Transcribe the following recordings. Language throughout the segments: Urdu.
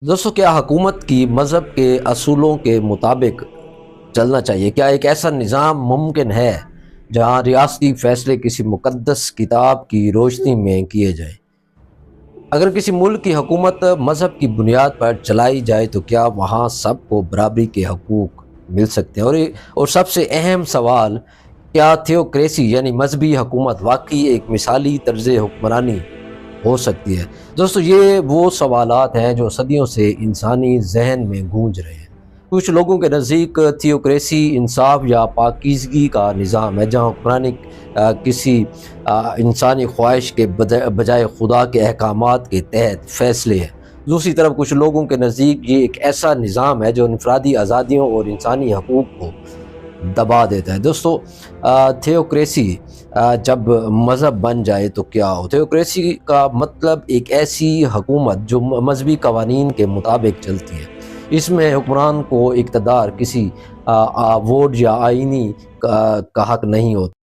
دوستوں، کیا حکومت کی مذہب کے اصولوں کے مطابق چلنا چاہیے؟ کیا ایک ایسا نظام ممکن ہے جہاں ریاستی فیصلے کسی مقدس کتاب کی روشنی میں کیے جائیں؟ اگر کسی ملک کی حکومت مذہب کی بنیاد پر چلائی جائے تو کیا وہاں سب کو برابری کے حقوق مل سکتے ہیں؟ اور سب سے اہم سوال، کیا تھیوکریسی یعنی مذہبی حکومت واقعی ایک مثالی طرز حکمرانی ہو سکتی ہے؟ دوستو، یہ وہ سوالات ہیں جو صدیوں سے انسانی ذہن میں گونج رہے ہیں۔ کچھ لوگوں کے نزدیک تھیوکریسی انصاف یا پاکیزگی کا نظام ہے جہاں حکمرانی کسی انسانی خواہش کے بجائے خدا کے احکامات کے تحت فیصلے ہیں۔ دوسری طرف کچھ لوگوں کے نزدیک یہ ایک ایسا نظام ہے جو انفرادی آزادیوں اور انسانی حقوق کو دبا دیتا ہے۔ دوستو، تھیوکریسی جب مذہب بن جائے تو کیا ہو؟ تھیوکریسی کا مطلب ایک ایسی حکومت جو مذہبی قوانین کے مطابق چلتی ہے۔ اس میں حکمران کو اقتدار کسی ووٹ یا آئینی کا حق نہیں ہوتا۔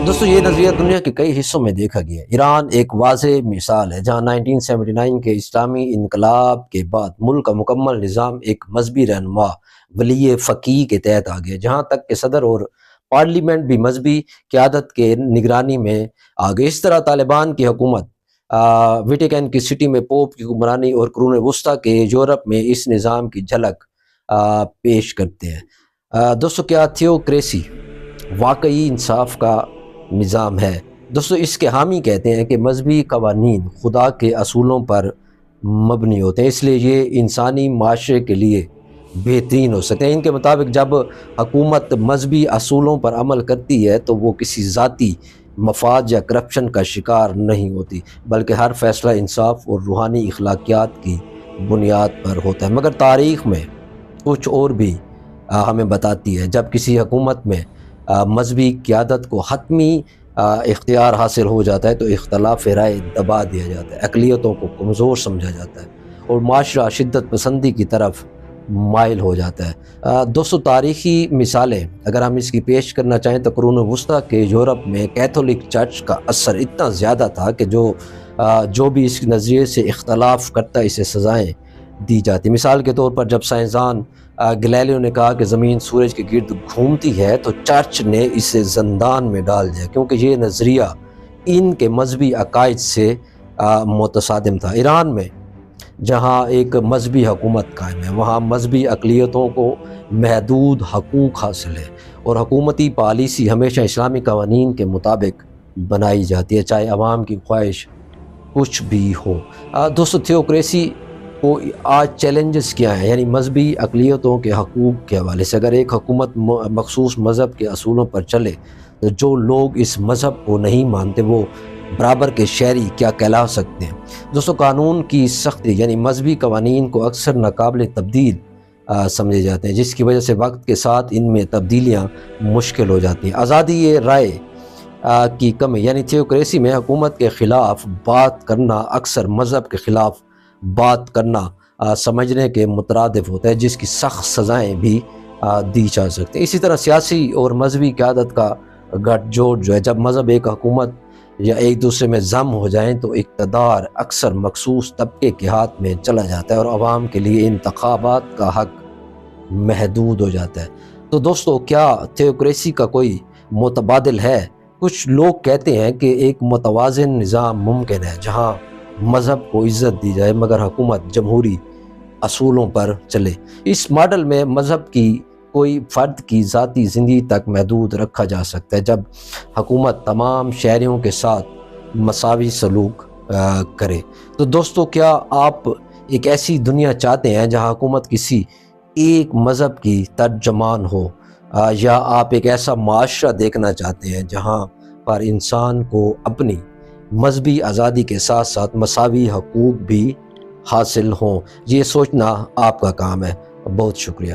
دوستو، یہ نظریہ دنیا کے کئی حصوں میں دیکھا گیا ہے۔ ایران ایک واضح مثال ہے جہاں 1979 کے اسلامی انقلاب کے بعد ملک کا مکمل نظام ایک مذہبی رہنما ولی فقیہ کے تحت آ گیا، جہاں تک کہ صدر اور پارلیمنٹ بھی مذہبی قیادت کے نگرانی میں آ گئے۔ اس طرح طالبان کی حکومت ویٹیکن کی سٹی میں پوپ کی حکمرانی اور قرون وسطیٰ کے یورپ میں اس نظام کی جھلک پیش کرتے ہیں۔ دوستو، کیا تھیوکریسی واقعی انصاف کا نظام ہے؟ دوستو، اس کے حامی کہتے ہیں کہ مذہبی قوانین خدا کے اصولوں پر مبنی ہوتے ہیں، اس لیے یہ انسانی معاشرے کے لیے بہترین ہو سکتے ہیں۔ ان کے مطابق جب حکومت مذہبی اصولوں پر عمل کرتی ہے تو وہ کسی ذاتی مفاد یا کرپشن کا شکار نہیں ہوتی، بلکہ ہر فیصلہ انصاف اور روحانی اخلاقیات کی بنیاد پر ہوتا ہے۔ مگر تاریخ میں کچھ اور بھی ہمیں بتاتی ہے، جب کسی حکومت میں مذہبی قیادت کو حتمی اختیار حاصل ہو جاتا ہے تو اختلاف رائے دبا دیا جاتا ہے، اقلیتوں کو کمزور سمجھا جاتا ہے اور معاشرہ شدت پسندی کی طرف مائل ہو جاتا ہے۔ دوستو، تاریخی مثالیں اگر ہم اس کی پیش کرنا چاہیں تو قرون وسطیٰ کے یورپ میں کیتھولک چرچ کا اثر اتنا زیادہ تھا کہ جو بھی اس نظریے سے اختلاف کرتا اسے سزائیں دی جاتی۔ مثال کے طور پر جب سائنسدان گلیلیو نے کہا کہ زمین سورج کے گرد گھومتی ہے تو چرچ نے اسے زندان میں ڈال دیا، کیونکہ یہ نظریہ ان کے مذہبی عقائد سے متصادم تھا۔ ایران میں جہاں ایک مذہبی حکومت قائم ہے، وہاں مذہبی اقلیتوں کو محدود حقوق حاصل ہے اور حکومتی پالیسی ہمیشہ اسلامی قوانین کے مطابق بنائی جاتی ہے، چاہے عوام کی خواہش کچھ بھی ہو۔ دوستو، تھیوکریسی کو آج چیلنجز کیا ہیں؟ یعنی مذہبی اقلیتوں کے حقوق کے حوالے سے اگر ایک حکومت مخصوص مذہب کے اصولوں پر چلے تو جو لوگ اس مذہب کو نہیں مانتے وہ برابر کے شہری کیا کہلا سکتے ہیں؟ دوستو، قانون کی سختی یعنی مذہبی قوانین کو اکثر ناقابل تبدیل سمجھے جاتے ہیں، جس کی وجہ سے وقت کے ساتھ ان میں تبدیلیاں مشکل ہو جاتی ہیں۔ آزادی رائے کی کمی یعنی تھیوکریسی میں حکومت کے خلاف بات کرنا اکثر مذہب کے خلاف بات کرنا سمجھنے کے مترادف ہوتا ہے، جس کی سخت سزائیں بھی دی جا سکتی ہیں۔ اسی طرح سیاسی اور مذہبی قیادت کا گٹھ جوڑ جو ہے، جب مذہب ایک حکومت یا ایک دوسرے میں ضم ہو جائیں تو اقتدار اکثر مخصوص طبقے کے ہاتھ میں چلا جاتا ہے اور عوام کے لیے انتخابات کا حق محدود ہو جاتا ہے۔ تو دوستو، کیا تھیوکریسی کا کوئی متبادل ہے؟ کچھ لوگ کہتے ہیں کہ ایک متوازن نظام ممکن ہے جہاں مذہب کو عزت دی جائے مگر حکومت جمہوری اصولوں پر چلے۔ اس ماڈل میں مذہب کی کوئی فرد کی ذاتی زندگی تک محدود رکھا جا سکتا ہے، جب حکومت تمام شہریوں کے ساتھ مساوی سلوک کرے۔ تو دوستو، کیا آپ ایک ایسی دنیا چاہتے ہیں جہاں حکومت کسی ایک مذہب کی ترجمان ہو، یا آپ ایک ایسا معاشرہ دیکھنا چاہتے ہیں جہاں پر انسان کو اپنی مذہبی آزادی کے ساتھ ساتھ مساوی حقوق بھی حاصل ہوں؟ یہ سوچنا آپ کا کام ہے۔ بہت شکریہ۔